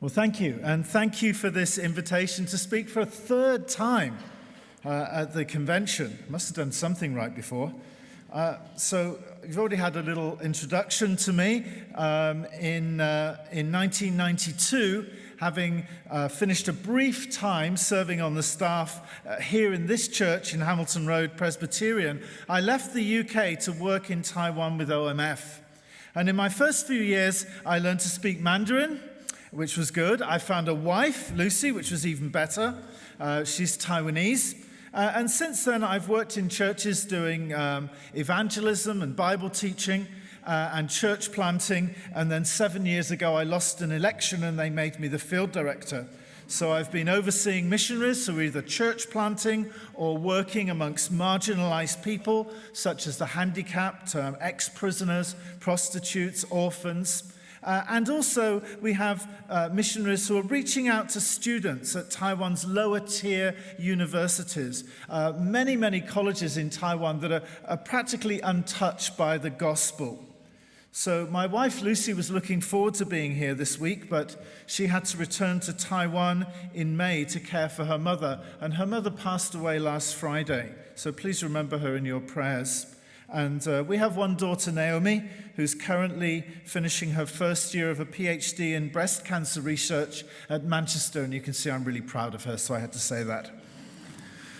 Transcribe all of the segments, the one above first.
Well, thank you, and thank you for this invitation to speak for a third time at the convention. Must have done something right before. So you've already had a little introduction to me. In 1992, having finished a brief time serving on the staff here in this church in Hamilton Road Presbyterian, I left the UK to work in Taiwan with OMF. And in my first few years, I learned to speak Mandarin, which was good. I found a wife, Lucy, which was even better. She's Taiwanese. And since then, I've worked in churches doing evangelism and Bible teaching and church planting. And then 7 years ago, I lost an election and they made me the field director. So I've been overseeing missionaries who are either church planting or working amongst marginalized people, such as the handicapped, ex-prisoners, prostitutes, orphans. And also, we have missionaries who are reaching out to students at Taiwan's lower-tier universities, many colleges in Taiwan that are practically untouched by the gospel. So my wife, Lucy, was looking forward to being here this week, but she had to return to Taiwan in May to care for her mother, and her mother passed away last Friday. So please remember her in your prayers. And we have one daughter, Naomi, who's currently finishing her first year of a PhD in breast cancer research at Manchester. And you can see I'm really proud of her, so I had to say that.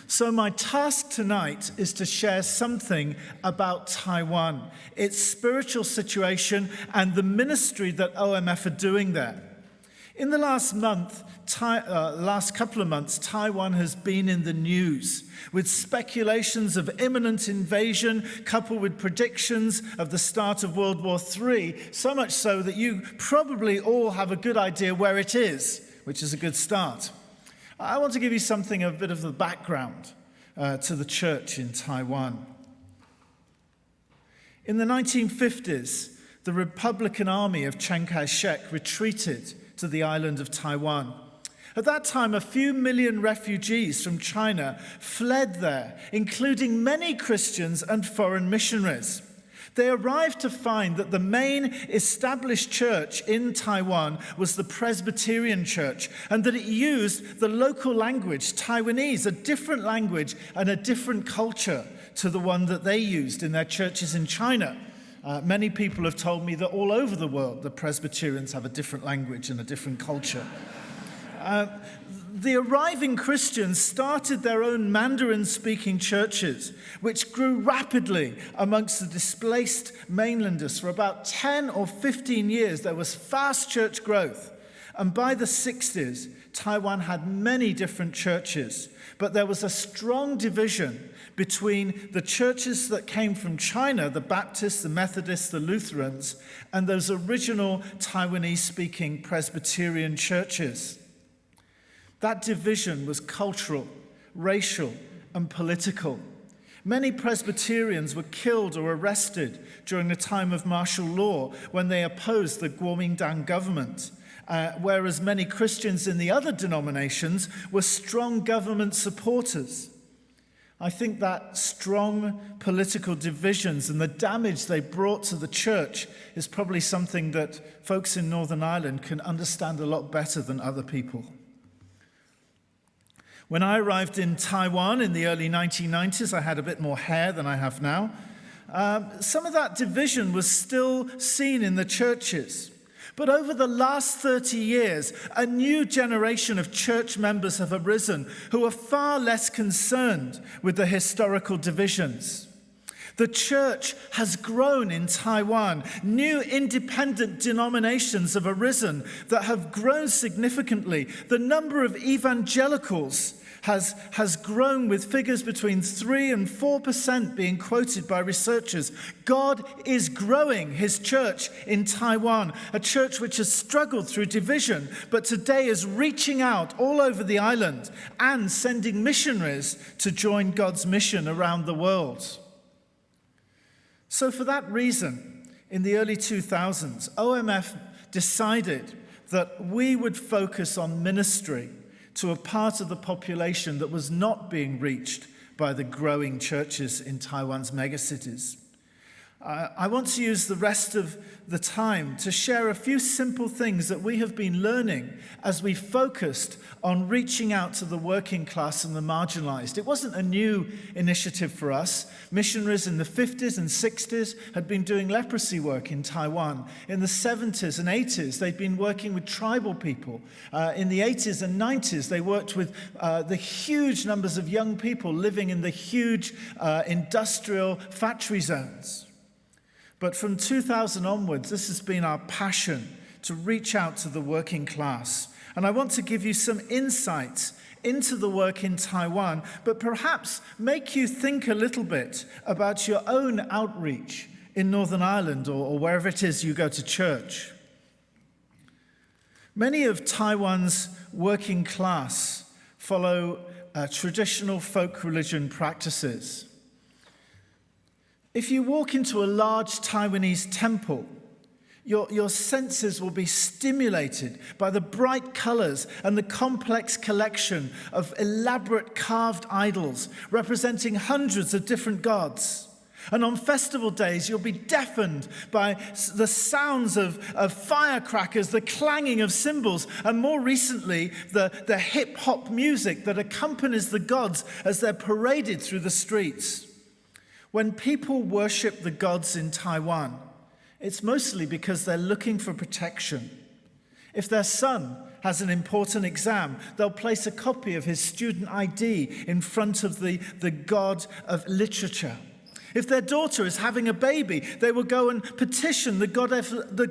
So my task tonight is to share something about Taiwan, its spiritual situation, and the ministry that OMF are doing there. In the last couple of months, Taiwan has been in the news with speculations of imminent invasion coupled with predictions of the start of World War III, so much so that you probably all have a good idea where it is, which is a good start. I want to give you a bit of the background to the church in Taiwan. In the 1950s, the Republican Army of Chiang Kai-shek retreated to the island of Taiwan. At that time, a few million refugees from China fled there, including many Christians and foreign missionaries. They arrived to find that the main established church in Taiwan was the Presbyterian Church, and that it used the local language, Taiwanese, a different language and a different culture to the one that they used in their churches in China. Many people have told me that all over the world, the Presbyterians have a different language and a different culture. The arriving Christians started their own Mandarin-speaking churches, which grew rapidly amongst the displaced mainlanders. For about 10 or 15 years, there was fast church growth. And by the 60s, Taiwan had many different churches, but there was a strong division between the churches that came from China, the Baptists, the Methodists, the Lutherans, and those original Taiwanese-speaking Presbyterian churches. That division was cultural, racial, and political. Many Presbyterians were killed or arrested during the time of martial law when they opposed the Kuomintang government, whereas many Christians in the other denominations were strong government supporters. I think that strong political divisions and the damage they brought to the church is probably something that folks in Northern Ireland can understand a lot better than other people. When I arrived in Taiwan in the early 1990s, I had a bit more hair than I have now. Some of that division was still seen in the churches. But over the last 30 years, a new generation of church members have arisen who are far less concerned with the historical divisions. The church has grown in Taiwan. New independent denominations have arisen that have grown significantly. The number of evangelicals has grown, with figures between 3% and 4% being quoted by researchers. God is growing his church in Taiwan, a church which has struggled through division, but today is reaching out all over the island and sending missionaries to join God's mission around the world. So for that reason, in the early 2000s, OMF decided that we would focus on ministry to a part of the population that was not being reached by the growing churches in Taiwan's megacities. I want to use the rest of the time to share a few simple things that we have been learning as we focused on reaching out to the working class and the marginalized. It wasn't a new initiative for us. Missionaries in the 50s and 60s had been doing leprosy work in Taiwan. In the 70s and 80s, they'd been working with tribal people. In the 80s and 90s, they worked with the huge numbers of young people living in the huge industrial factory zones. But from 2000 onwards, this has been our passion to reach out to the working class. And I want to give you some insights into the work in Taiwan, but perhaps make you think a little bit about your own outreach in Northern Ireland or wherever it is you go to church. Many of Taiwan's working class follow traditional folk religion practices. If you walk into a large Taiwanese temple, your senses will be stimulated by the bright colors and the complex collection of elaborate carved idols representing hundreds of different gods. And on festival days, you'll be deafened by the sounds of firecrackers, the clanging of cymbals, and more recently, the hip-hop music that accompanies the gods as they're paraded through the streets. When people worship the gods in Taiwan, it's mostly because they're looking for protection. If their son has an important exam, they'll place a copy of his student ID in front of the god of literature. If their daughter is having a baby, they will go and petition the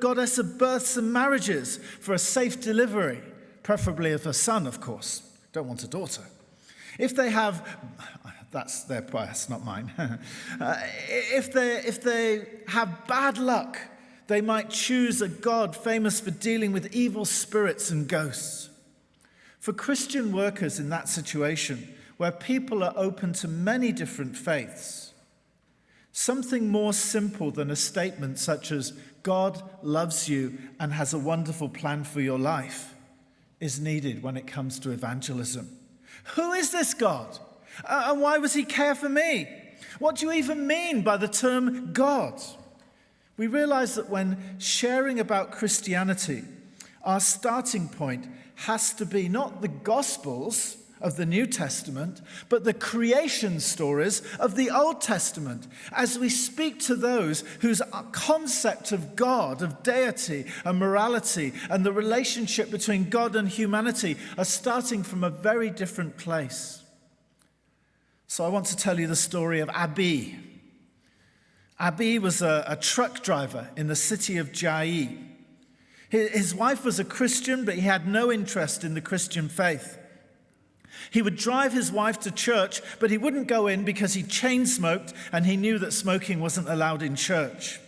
goddess of births and marriages for a safe delivery, preferably of a son, of course. Don't want a daughter. If they have... That's their bias, not mine. If they have bad luck, they might choose a god famous for dealing with evil spirits and ghosts. For Christian workers in that situation, where people are open to many different faiths, something more simple than a statement such as, God loves you and has a wonderful plan for your life, is needed when it comes to evangelism. Who is this God? And why does he care for me? What do you even mean by the term God? We realize that when sharing about Christianity, our starting point has to be not the Gospels of the New Testament, but the creation stories of the Old Testament, as we speak to those whose concept of God, of deity and morality, and the relationship between God and humanity are starting from a very different place. So I want to tell you the story of Abi. Abi was a truck driver in the city of Chiayi. His wife was a Christian, but he had no interest in the Christian faith. He would drive his wife to church, but he wouldn't go in because he chain smoked and he knew that smoking wasn't allowed in church.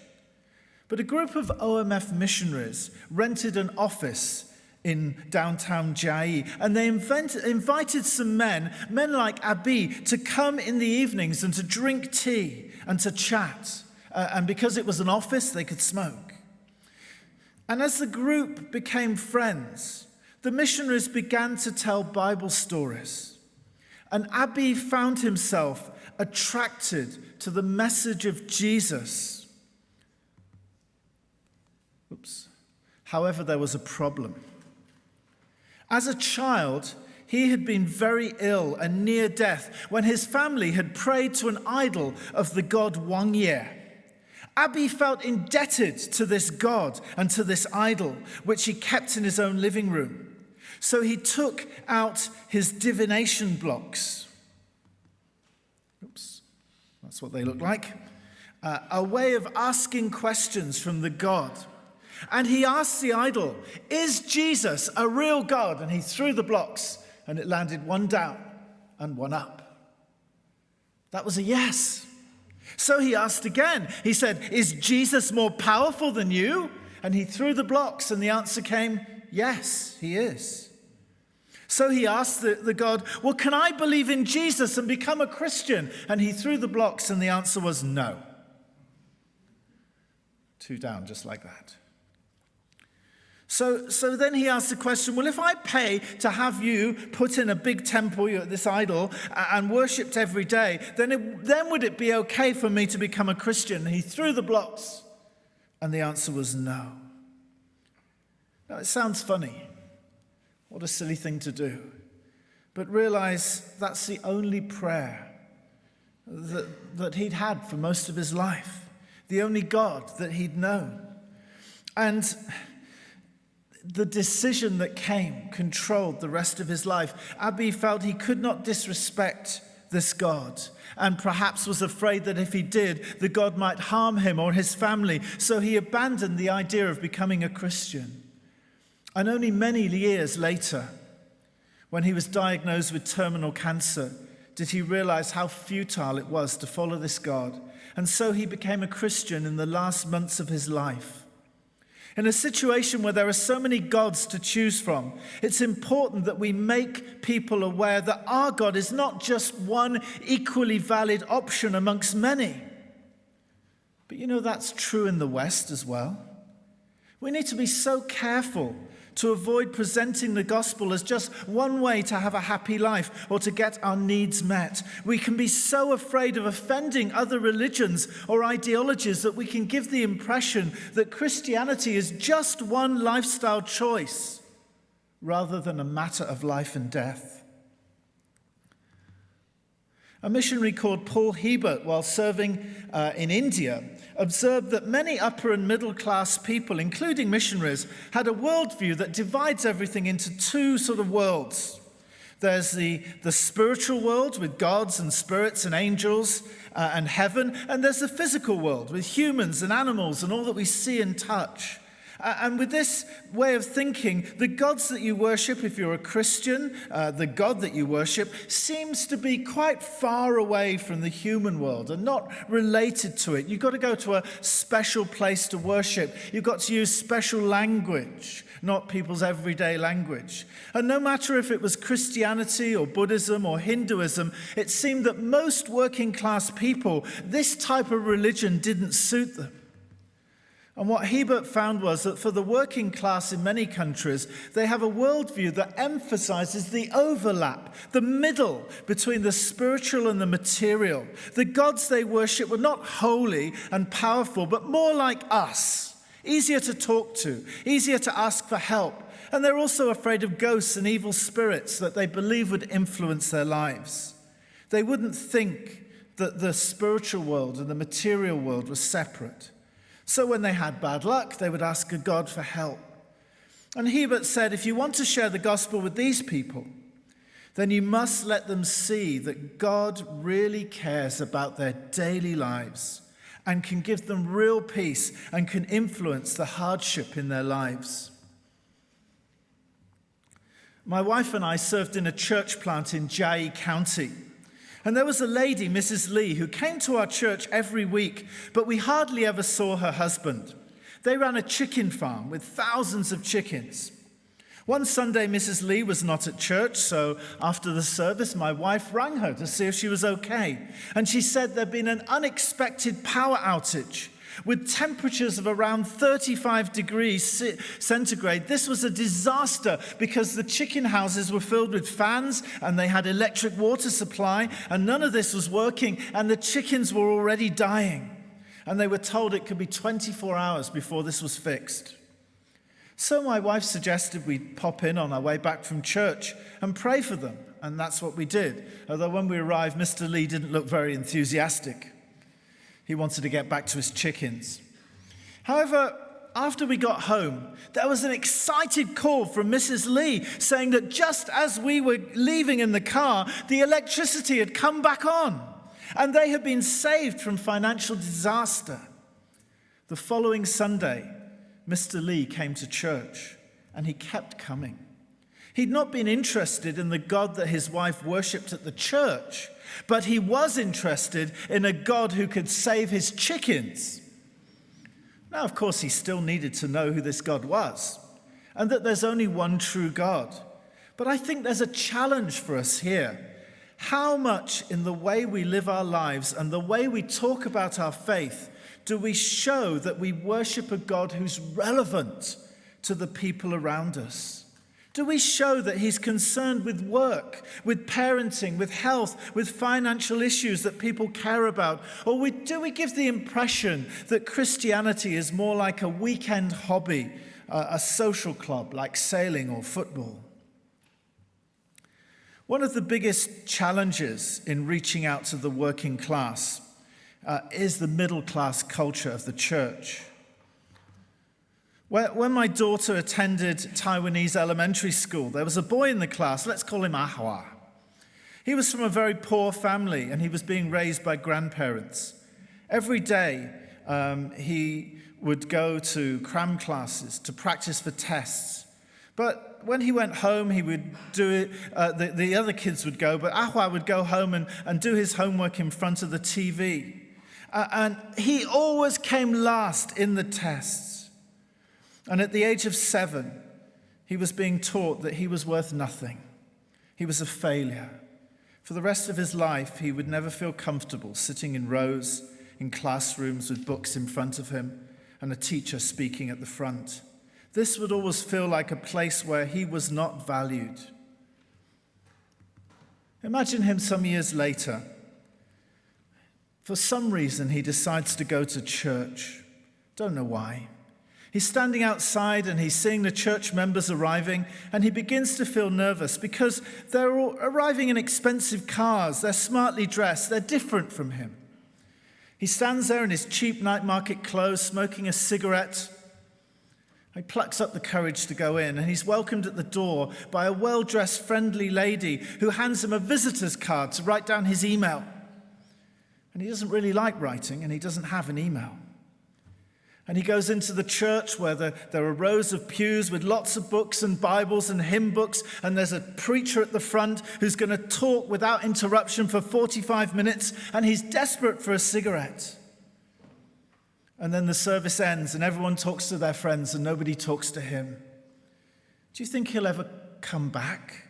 But a group of OMF missionaries rented an office in downtown Chiayi, and they invited some men like Abi, to come in the evenings and to drink tea and to chat. And because it was an office, they could smoke. And as the group became friends, the missionaries began to tell Bible stories. And Abi found himself attracted to the message of Jesus. However, there was a problem. As a child, he had been very ill and near death when his family had prayed to an idol of the god Wang Ye. Abi felt indebted to this god and to this idol, which he kept in his own living room. So he took out his divination blocks. That's what they look like. A way of asking questions from the god. And he asked the idol, is Jesus a real God? And he threw the blocks, and it landed one down and one up. That was a yes. So he asked again. He said, is Jesus more powerful than you? And he threw the blocks, and the answer came, yes, he is. So he asked the God, well, can I believe in Jesus and become a Christian? And he threw the blocks, and the answer was no. 2 down, just like that. So then he asked the question, well, if I pay to have you put in a big temple, this idol, and worshipped every day, then would it be okay for me to become a Christian? And he threw the blocks, and the answer was no. Now, it sounds funny. What a silly thing to do. But realize that's the only prayer that he'd had for most of his life, the only God that he'd known. And the decision that came controlled the rest of his life. Abi felt he could not disrespect this God, and perhaps was afraid that if he did, the God might harm him or his family. So he abandoned the idea of becoming a Christian. And only many years later, when he was diagnosed with terminal cancer, did he realize how futile it was to follow this God. And so he became a Christian in the last months of his life. In a situation where there are so many gods to choose from, it's important that we make people aware that our God is not just one equally valid option amongst many. But that's true in the West as well. We need to be so careful to avoid presenting the gospel as just one way to have a happy life or to get our needs met. We can be so afraid of offending other religions or ideologies that we can give the impression that Christianity is just one lifestyle choice rather than a matter of life and death. A missionary called Paul Hebert, while serving in India, observed that many upper and middle class people, including missionaries, had a worldview that divides everything into two sort of worlds. There's the spiritual world with gods and spirits and angels and heaven, and there's the physical world with humans and animals and all that we see and touch. And with this way of thinking, the gods that you worship, if you're a Christian, the God that you worship, seems to be quite far away from the human world and not related to it. You've got to go to a special place to worship. You've got to use special language, not people's everyday language. And no matter if it was Christianity or Buddhism or Hinduism, it seemed that most working class people, this type of religion didn't suit them. And what Hebert found was that for the working class in many countries, they have a worldview that emphasizes the overlap, the middle between the spiritual and the material. The gods they worship were not holy and powerful, but more like us, easier to talk to, easier to ask for help. And they're also afraid of ghosts and evil spirits that they believe would influence their lives. They wouldn't think that the spiritual world and the material world were separate. So when they had bad luck, they would ask a God for help. And Hebert said, if you want to share the gospel with these people, then you must let them see that God really cares about their daily lives and can give them real peace and can influence the hardship in their lives. My wife and I served in a church plant in Jai County. And there was a lady, Mrs. Lee, who came to our church every week, but we hardly ever saw her husband. They ran a chicken farm with thousands of chickens. One Sunday, Mrs. Lee was not at church, so after the service, my wife rang her to see if she was okay. And she said there'd been an unexpected power outage. With temperatures of around 35 degrees centigrade, this was a disaster because the chicken houses were filled with fans and they had electric water supply, and none of this was working, and the chickens were already dying. And they were told it could be 24 hours before this was fixed. So my wife suggested we pop in on our way back from church and pray for them, and that's what we did. Although when we arrived, Mr. Lee didn't look very enthusiastic. He wanted to get back to his chickens. However, after we got home, there was an excited call from Mrs. Lee saying that just as we were leaving in the car, the electricity had come back on and they had been saved from financial disaster. The following Sunday, Mr. Lee came to church and he kept coming. He'd not been interested in the God that his wife worshipped at the church, but he was interested in a God who could save his chickens. Now, of course, he still needed to know who this God was and that there's only one true God. But I think there's a challenge for us here. How much in the way we live our lives and the way we talk about our faith do we show that we worship a God who's relevant to the people around us? Do we show that he's concerned with work, with parenting, with health, with financial issues that people care about? Or do we give the impression that Christianity is more like a weekend hobby, a social club like sailing or football? One of the biggest challenges in reaching out to the working class is the middle class culture of the church. When my daughter attended Taiwanese elementary school, there was a boy in the class, let's call him Ahua. He was from a very poor family and he was being raised by grandparents. Every day he would go to cram classes to practice for tests. But when he went home, he would do it, the other kids would go, but Ahua would go home and do his homework in front of the TV. And he always came last in the tests. And at the age of 7, he was being taught that he was worth nothing. He was a failure. For the rest of his life, he would never feel comfortable sitting in rows in classrooms with books in front of him and a teacher speaking at the front. This would always feel like a place where he was not valued. Imagine him some years later. For some reason, he decides to go to church. Don't know why. He's standing outside and he's seeing the church members arriving, and he begins to feel nervous because they're all arriving in expensive cars, they're smartly dressed, they're different from him. He stands there in his cheap night market clothes, smoking a cigarette. He plucks up the courage to go in, and he's welcomed at the door by a well-dressed, friendly lady who hands him a visitor's card to write down his email. And he doesn't really like writing, and he doesn't have an email. And he goes into the church where there are rows of pews with lots of books and Bibles and hymn books, and there's a preacher at the front who's going to talk without interruption for 45 minutes, and he's desperate for a cigarette. And then the service ends, and everyone talks to their friends, and nobody talks to him. Do you think he'll ever come back?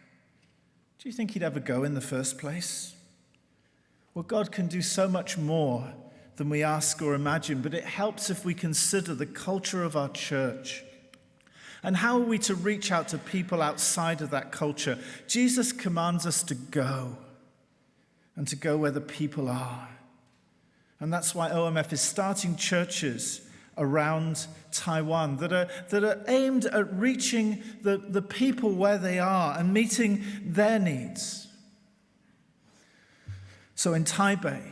Do you think he'd ever go in the first place? Well, God can do so much more than we ask or imagine, but it helps if we consider the culture of our church. And how are we to reach out to people outside of that culture? Jesus commands us to go, and to go where the people are. And that's why OMF is starting churches around Taiwan that are aimed at reaching the people where they are and meeting their needs. So in Taipei,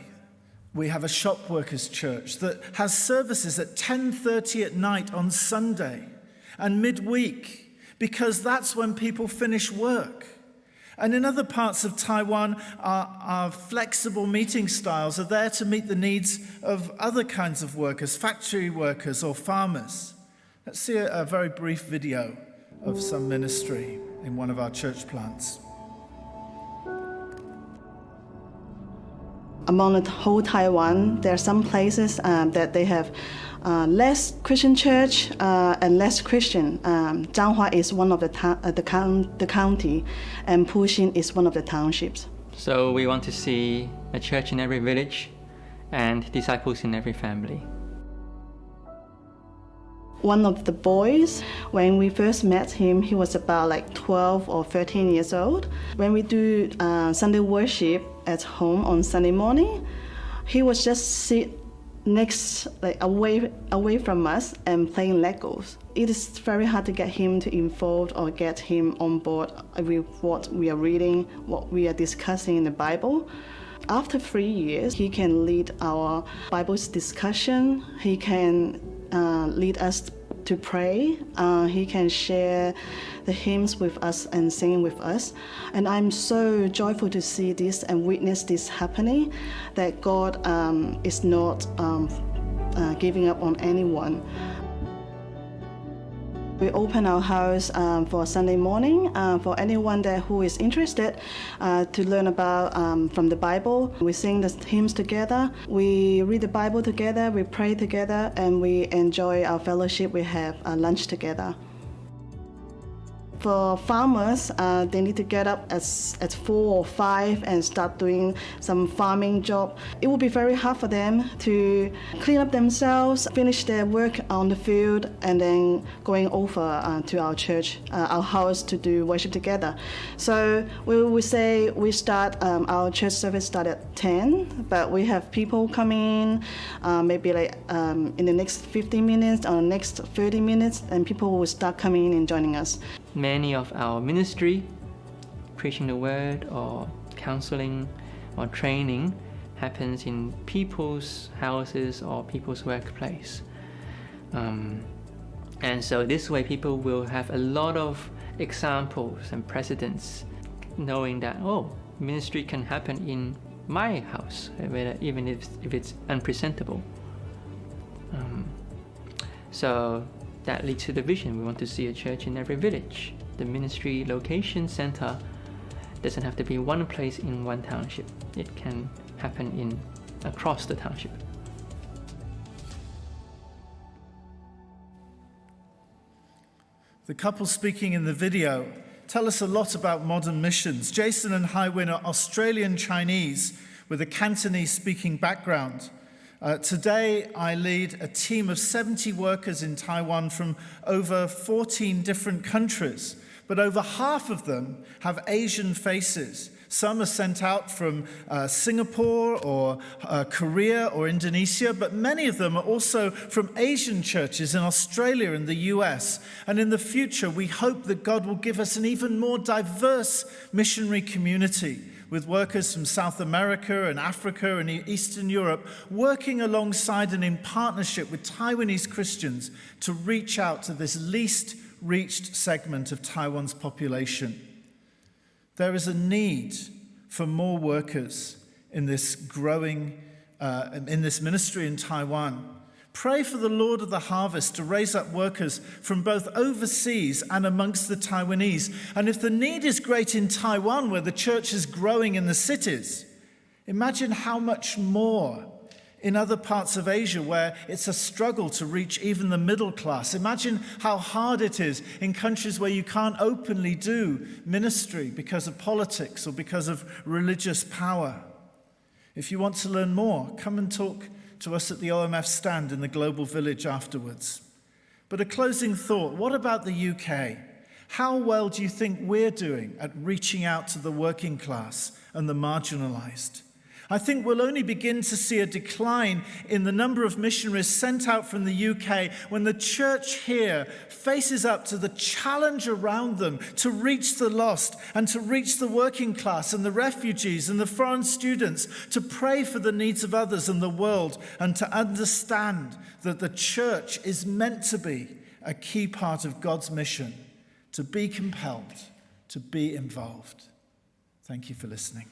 we have a shop workers church that has services at 10:30 at night on Sunday and midweek, because that's when people finish work. And in other parts of Taiwan, our flexible meeting styles are there to meet the needs of other kinds of workers, factory workers or farmers. Let's see a very brief video of some ministry in one of our church plants. Among the whole Taiwan, there are some places that they have less Christian church and less Christian. Zhanghua is one of the county, and Puxin is one of the townships. So we want to see a church in every village and disciples in every family. One of the boys, when we first met him, he was about like 12 or 13 years old. When we do Sunday worship at home on Sunday morning, he would just sit next, like away from us and playing Legos. It is very hard to get him to involved or get him on board with what we are reading, what we are discussing in the Bible. After 3 years, he can lead our Bible discussion. He can lead us to pray. He can share the hymns with us and sing with us. And I'm so joyful to see this and witness this happening, that God is not giving up on anyone. We open our house for Sunday morning for anyone there who is interested to learn about from the Bible. We sing the hymns together, we read the Bible together, we pray together, and we enjoy our fellowship. We have lunch together. For farmers, they need to get up at 4 or 5 and start doing some farming job. It will be very hard for them to clean up themselves, finish their work on the field, and then going over to our church, our house, to do worship together. So we say we start, our church service start at 10, but we have people coming maybe like in the next 15 minutes or next 30 minutes, and people will start coming in and joining us. Many of our ministry, preaching the word or counseling or training, happens in people's houses or people's workplace. And so this way people will have a lot of examples and precedents, knowing that, oh, ministry can happen in my house, even if it's unpresentable. So that leads to the vision. We want to see a church in every village. The ministry location center doesn't have to be one place in one township. It can happen across the township. The couple speaking in the video tell us a lot about modern missions. Jason and Haiwin are Australian Chinese with a Cantonese-speaking background. Today, I lead a team of 70 workers in Taiwan from over 14 different countries, but over half of them have Asian faces. Some are sent out from Singapore or Korea or Indonesia, but many of them are also from Asian churches in Australia and the US. And in the future, we hope that God will give us an even more diverse missionary community, with workers from South America and Africa and Eastern Europe working alongside and in partnership with Taiwanese Christians to reach out to this least reached segment of Taiwan's population. There is a need for more workers in this growing, in this ministry in Taiwan. Pray for the Lord of the harvest to raise up workers from both overseas and amongst the Taiwanese. And if the need is great in Taiwan, where the church is growing in the cities, imagine how much more in other parts of Asia where it's a struggle to reach even the middle class. Imagine how hard it is in countries where you can't openly do ministry because of politics or because of religious power. If you want to learn more, come and talk to us at the OMF stand in the Global Village afterwards. But a closing thought, what about the UK? How well do you think we're doing at reaching out to the working class and the marginalized? I think we'll only begin to see a decline in the number of missionaries sent out from the UK when the church here faces up to the challenge around them to reach the lost and to reach the working class and the refugees and the foreign students, to pray for the needs of others in the world, and to understand that the church is meant to be a key part of God's mission, to be compelled, to be involved. Thank you for listening.